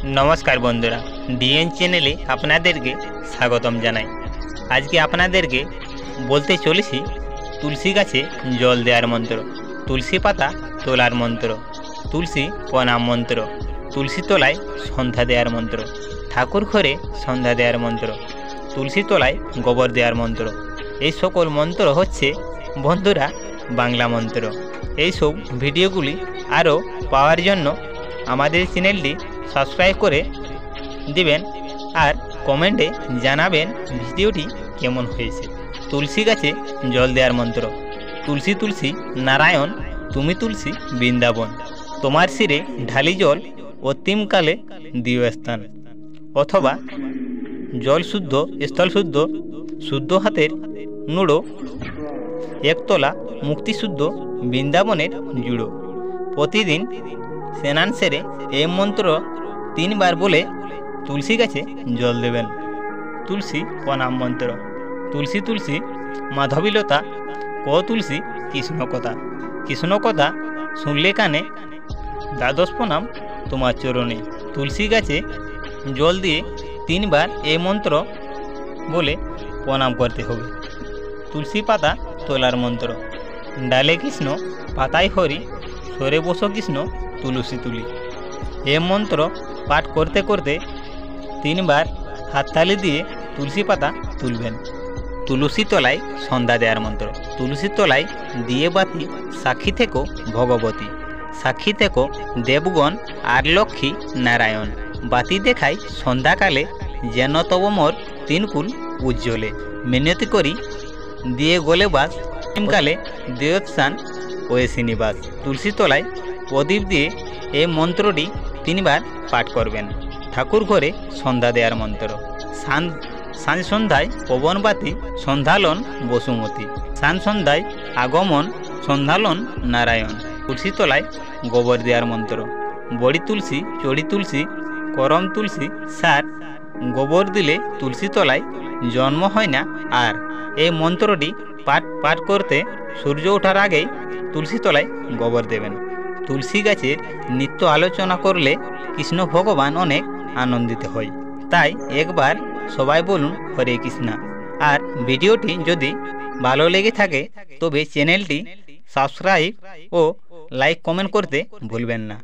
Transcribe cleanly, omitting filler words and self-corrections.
नमस्कार बंधुरा डीएन चैनेले आपनादेरके स्वागतम जानाई। आज के आपनादेरके बोलते चलेছি तुलसी गाছে जल देওয়ার मंत्र, तुलसी पाता तोलार मंत्र, तुलसी प्रणाम मंत्र, तुलसी तलाय सन्ध्या देওয়ার मंत्र, ठाकुर घरे सन्ध्या देওয়ার मंत्र, तुलसी तलाय गोबर देওয়ার मंत्र। এই সকল मंत्र হচ্ছে বন্ধুরা বাংলা मंत्र। এই সব ভিডিওগুলি আরও পাওয়ার জন্য আমাদের চ্যানেলটি সাবস্ক্রাইব করে দিবেন আর কমেন্টে জানাবেন ভিডিওটি কেমন হয়েছে। তুলসী গাছে জল দেওয়ার মন্ত্র। তুলসী তুলসী নারায়ণ, তুমি তুলসী বৃন্দাবন, তোমার শিরে ঢালি জল অন্তিমকালে দিও স্থান। অথবা জল শুদ্ধ স্থল শুদ্ধ, শুদ্ধ হাতের নুড়ো, একতলা মুক্তিশুদ্ধ বৃন্দাবনের জুড়ো। প্রতিদিন স্নান সেরে এই মন্ত্র 3 বার বলে তুলসী গাছে জল দেবেন। তুলসী প্রণাম মন্ত্র। তুলসী তুলসী মাধবীলতা, ক তুলসী কৃষ্ণ কথা, কৃষ্ণ কথা শুনলে কানে, দ্বাদশ প্রণাম তোমার চরণে। তুলসী গাছে জল দিয়ে 3 বার এই মন্ত্র বলে প্রণাম করতে হবে। তুলসী পাতা তোলার মন্ত্র। ডালে কৃষ্ণ পাতায় হরি, সরে বসো কৃষ্ণ তুলসী তুলি। এ মন্ত্র পাঠ করতে করতে 3 বার হাততালি দিয়ে তুলসী পাতা তুলবেন। তুলসী তলায় সন্ধ্যা দেওয়ার মন্ত্র। তুলসী তলায় দিয়ে বাতি, সাক্ষী থেকো ভগবতী, সাক্ষী থেকো দেবগণ আর লক্ষ্মী নারায়ণ। বাতি দেখাই সন্ধ্যাকালে, যেন তব মোর 3 কুল উজ্জ্বলে। মিনতি করি দিয়ে গলে বাস, কালে দেবস্থান ওয়ে শ্রীনিবাস। তুলসী তলায় প্রদীপ দিয়ে এই মন্ত্রটি 3 বার পাঠ করবেন। ঠাকুর ঘরে সন্ধ্যা দেওয়ার মন্ত্র। সাঁঝ সন্ধ্যায় পবনবাতি, সন্ধ্যালন বসুমতী, সাঁঝ সন্ধ্যায় আগমন, সন্ধ্যালন নারায়ণ। তুলসী তলায় গোবর দেওয়ার মন্ত্র। বড়ি তুলসী চড়ি তুলসী করম তুলসী সার, গোবর দিলে তুলসী তলায় জন্ম হয় না আর। এই মন্ত্রটি পাঠ করতে সূর্য ওঠার আগেই তুলসী তলায় গোবর দেবেন। তুলসী গাছের নিত্য আলোচনা করলে কৃষ্ণ ভগবান অনেক আনন্দিত হয়। তাই একবার সবাই বলুন হরে কৃষ্ণ। আর ভিডিওটি যদি ভালো লেগে থাকে তবে চ্যানেলটি সাবস্ক্রাইব ও লাইক কমেন্ট করতে ভুলবেন না।